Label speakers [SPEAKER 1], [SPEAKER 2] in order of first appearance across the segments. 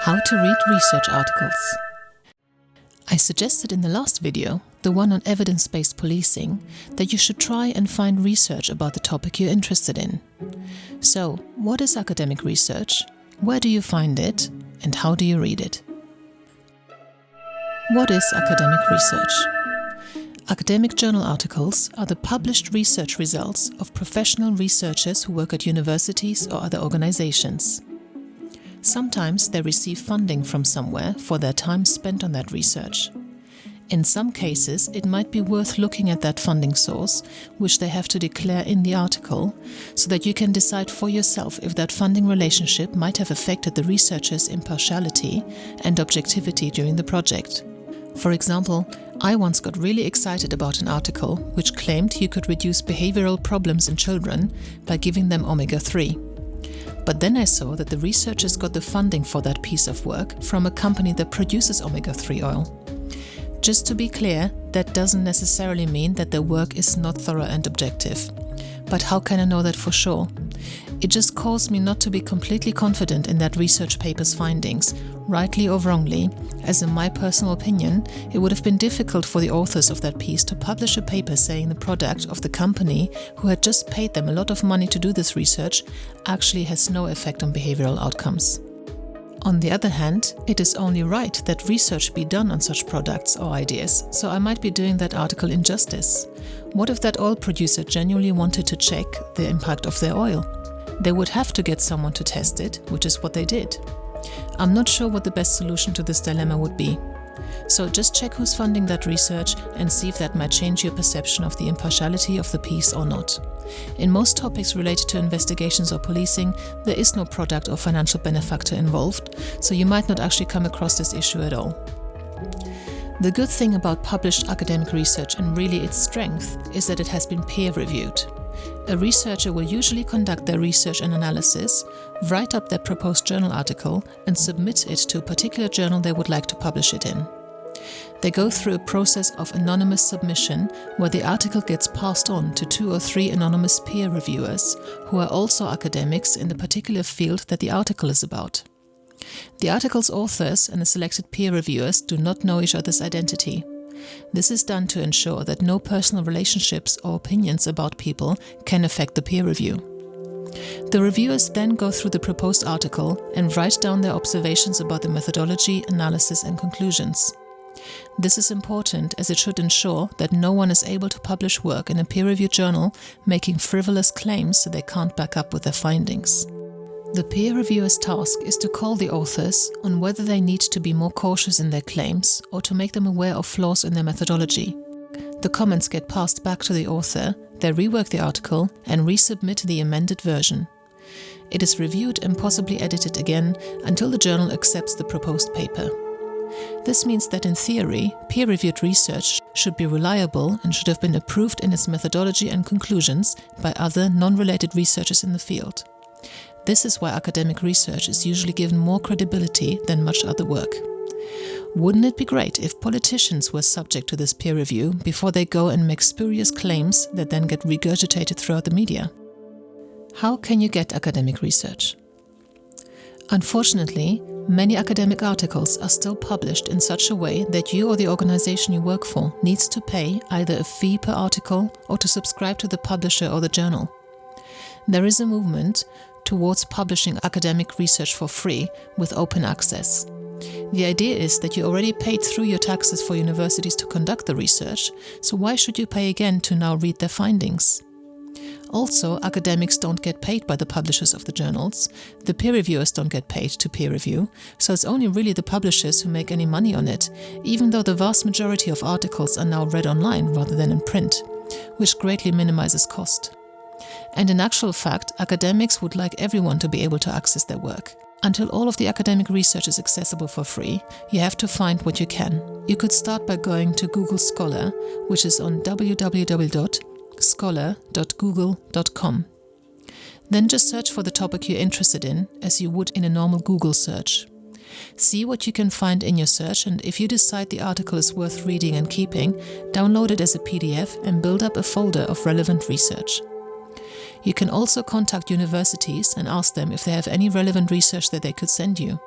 [SPEAKER 1] How to read research articles. I suggested in the last video, the one on evidence-based policing, that you should try and find research about the topic you're interested in. So, what is academic research? Where do you find it? And how do you read it? What is academic research? Academic journal articles are the published research results of professional researchers who work at universities or other organizations. Sometimes they receive funding from somewhere for their time spent on that research. In some cases, it might be worth looking at that funding source, which they have to declare in the article, so that you can decide for yourself if that funding relationship might have affected the researcher's impartiality and objectivity during the project. For example, I once got really excited about an article which claimed you could reduce behavioral problems in children by giving them omega-3. But then I saw that the researchers got the funding for that piece of work from a company that produces omega-3 oil. Just to be clear, that doesn't necessarily mean that their work is not thorough and objective. But how can I know that for sure? It just caused me not to be completely confident in that research paper's findings, rightly or wrongly, as in my personal opinion, it would have been difficult for the authors of that piece to publish a paper saying the product of the company, who had just paid them a lot of money to do this research, actually has no effect on behavioral outcomes. On the other hand, it is only right that research be done on such products or ideas, so I might be doing that article injustice. What if that oil producer genuinely wanted to check the impact of their oil? They would have to get someone to test it, which is what they did. I'm not sure what the best solution to this dilemma would be. So just check who's funding that research and see if that might change your perception of the impartiality of the piece or not. In most topics related to investigations or policing, there is no product or financial benefactor involved, so you might not actually come across this issue at all. The good thing about published academic research, and really its strength, is that it has been peer-reviewed. A researcher will usually conduct their research and analysis, write up their proposed journal article, and submit it to a particular journal they would like to publish it in. They go through a process of anonymous submission, where the article gets passed on to 2 or 3 anonymous peer reviewers, who are also academics in the particular field that the article is about. The article's authors and the selected peer reviewers do not know each other's identity. This is done to ensure that no personal relationships or opinions about people can affect the peer review. The reviewers then go through the proposed article and write down their observations about the methodology, analysis, and conclusions. This is important, as it should ensure that no one is able to publish work in a peer-reviewed journal making frivolous claims that they can't back up with their findings. The peer reviewer's task is to call the authors on whether they need to be more cautious in their claims or to make them aware of flaws in their methodology. The comments get passed back to the author, they rework the article and resubmit the amended version. It is reviewed and possibly edited again until the journal accepts the proposed paper. This means that in theory, peer-reviewed research should be reliable and should have been approved in its methodology and conclusions by other non-related researchers in the field. This is why academic research is usually given more credibility than much other work. Wouldn't it be great if politicians were subject to this peer review before they go and make spurious claims that then get regurgitated throughout the media? How can you get academic research? Unfortunately, many academic articles are still published in such a way that you or the organization you work for needs to pay either a fee per article or to subscribe to the publisher or the journal. There is a movement towards publishing academic research for free with open access. The idea is that you already paid through your taxes for universities to conduct the research, so why should you pay again to now read their findings? Also, academics don't get paid by the publishers of the journals, the peer reviewers don't get paid to peer review, so it's only really the publishers who make any money on it, even though the vast majority of articles are now read online rather than in print, which greatly minimizes cost. And in actual fact, academics would like everyone to be able to access their work. Until all of the academic research is accessible for free, you have to find what you can. You could start by going to Google Scholar, which is on www.scholar.google.com. Then just search for the topic you're interested in, as you would in a normal Google search. See what you can find in your search, and if you decide the article is worth reading and keeping, download it as a PDF and build up a folder of relevant research. You can also contact universities and ask them if they have any relevant research that they could send you.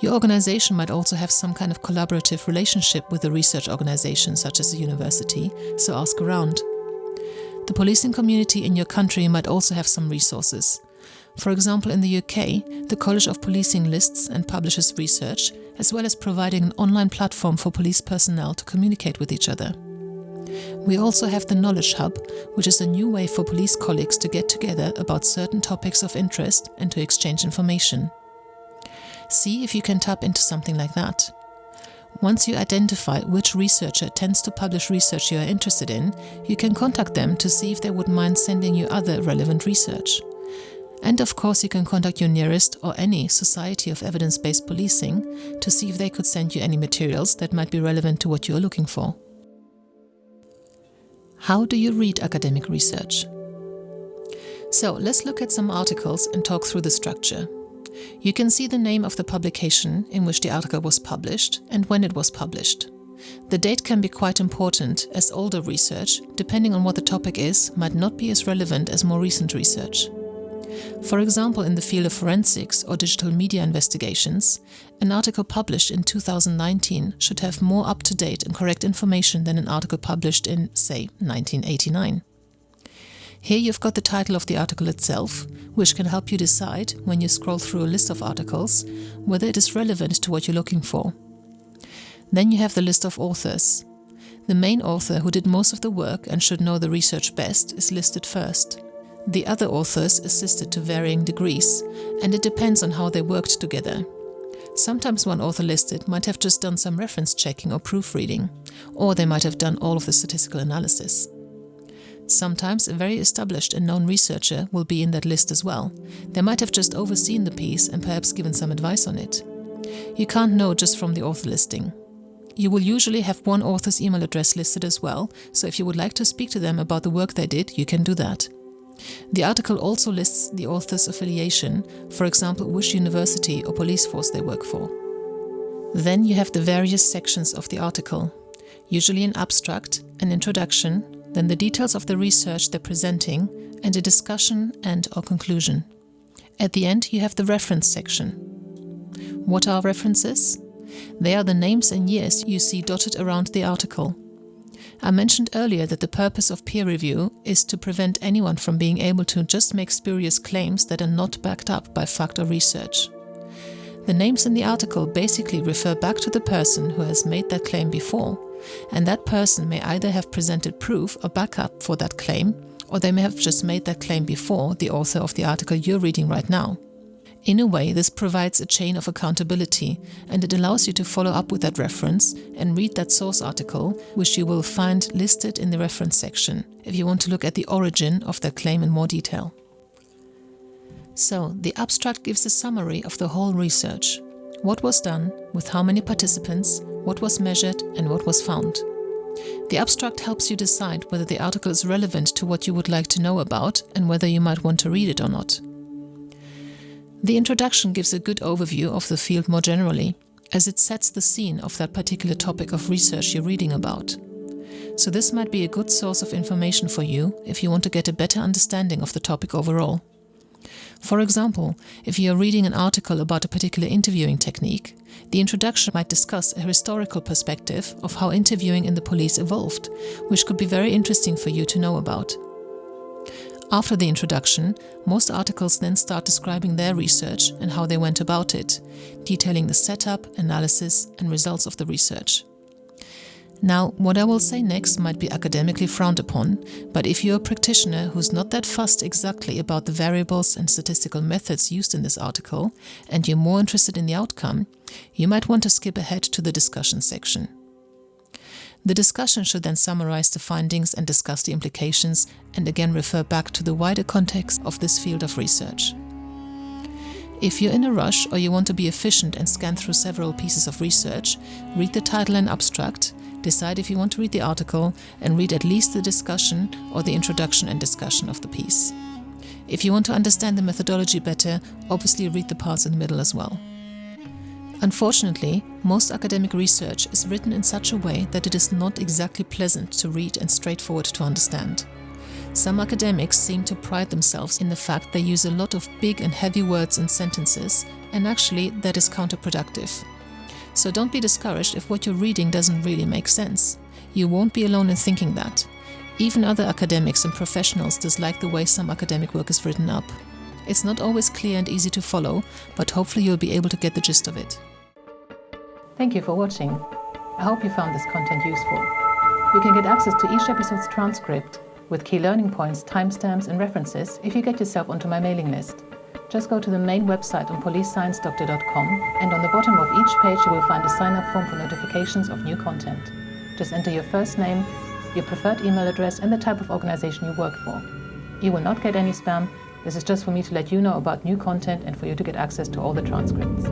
[SPEAKER 1] Your organization might also have some kind of collaborative relationship with a research organization such as a university, so ask around. The policing community in your country might also have some resources. For example, in the UK, the College of Policing lists and publishes research, as well as providing an online platform for police personnel to communicate with each other. We also have the Knowledge Hub, which is a new way for police colleagues to get together about certain topics of interest and to exchange information. See if you can tap into something like that. Once you identify which researcher tends to publish research you are interested in, you can contact them to see if they would mind sending you other relevant research. And of course, you can contact your nearest or any Society of Evidence-Based Policing to see if they could send you any materials that might be relevant to what you are looking for. How do you read academic research? So let's look at some articles and talk through the structure. You can see the name of the publication in which the article was published and when it was published. The date can be quite important, as older research, depending on what the topic is, might not be as relevant as more recent research. For example, in the field of forensics or digital media investigations, an article published in 2019 should have more up-to-date and correct information than an article published in, say, 1989. Here you've got the title of the article itself, which can help you decide, when you scroll through a list of articles, whether it is relevant to what you're looking for. Then you have the list of authors. The main author, who did most of the work and should know the research best, is listed first. The other authors assisted to varying degrees, and it depends on how they worked together. Sometimes one author listed might have just done some reference checking or proofreading, or they might have done all of the statistical analysis. Sometimes a very established and known researcher will be in that list as well. They might have just overseen the piece and perhaps given some advice on it. You can't know just from the author listing. You will usually have one author's email address listed as well, so if you would like to speak to them about the work they did, you can do that. The article also lists the author's affiliation, for example, which university or police force they work for. Then you have the various sections of the article, usually an abstract, an introduction, then the details of the research they're presenting, and a discussion and/or conclusion. At the end, you have the reference section. What are references? They are the names and years you see dotted around the article. I mentioned earlier that the purpose of peer review is to prevent anyone from being able to just make spurious claims that are not backed up by fact or research. The names in the article basically refer back to the person who has made that claim before, and that person may either have presented proof or backup for that claim, or they may have just made that claim before the author of the article you're reading right now. In a way, this provides a chain of accountability, and it allows you to follow up with that reference and read that source article, which you will find listed in the reference section, if you want to look at the origin of that claim in more detail. So, the abstract gives a summary of the whole research. What was done, with how many participants, what was measured, and what was found. The abstract helps you decide whether the article is relevant to what you would like to know about and whether you might want to read it or not. The introduction gives a good overview of the field more generally, as it sets the scene of that particular topic of research you're reading about. So this might be a good source of information for you if you want to get a better understanding of the topic overall. For example, if you are reading an article about a particular interviewing technique, the introduction might discuss a historical perspective of how interviewing in the police evolved, which could be very interesting for you to know about. After the introduction, most articles then start describing their research and how they went about it, detailing the setup, analysis, and results of the research. Now, what I will say next might be academically frowned upon, but if you're a practitioner who's not that fussed exactly about the variables and statistical methods used in this article, and you're more interested in the outcome, you might want to skip ahead to the discussion section. The discussion should then summarize the findings and discuss the implications, and again refer back to the wider context of this field of research. If you're in a rush or you want to be efficient and scan through several pieces of research, read the title and abstract, decide if you want to read the article, and read at least the discussion or the introduction and discussion of the piece. If you want to understand the methodology better, obviously read the parts in the middle as well. Unfortunately, most academic research is written in such a way that it is not exactly pleasant to read and straightforward to understand. Some academics seem to pride themselves in the fact they use a lot of big and heavy words and sentences, and actually that is counterproductive. So don't be discouraged if what you're reading doesn't really make sense. You won't be alone in thinking that. Even other academics and professionals dislike the way some academic work is written up. It's not always clear and easy to follow, but hopefully you'll be able to get the gist of it. Thank you for watching. I hope you found this content useful. You can get access to each episode's transcript with key learning points, timestamps and references if you get yourself onto my mailing list. Just go to the main website on policesciencedoctor.com, and on the bottom of each page you will find a sign-up form for notifications of new content. Just enter your first name, your preferred email address and the type of organization you work for. You will not get any spam. This is just for me to let you know about new content and for you to get access to all the transcripts.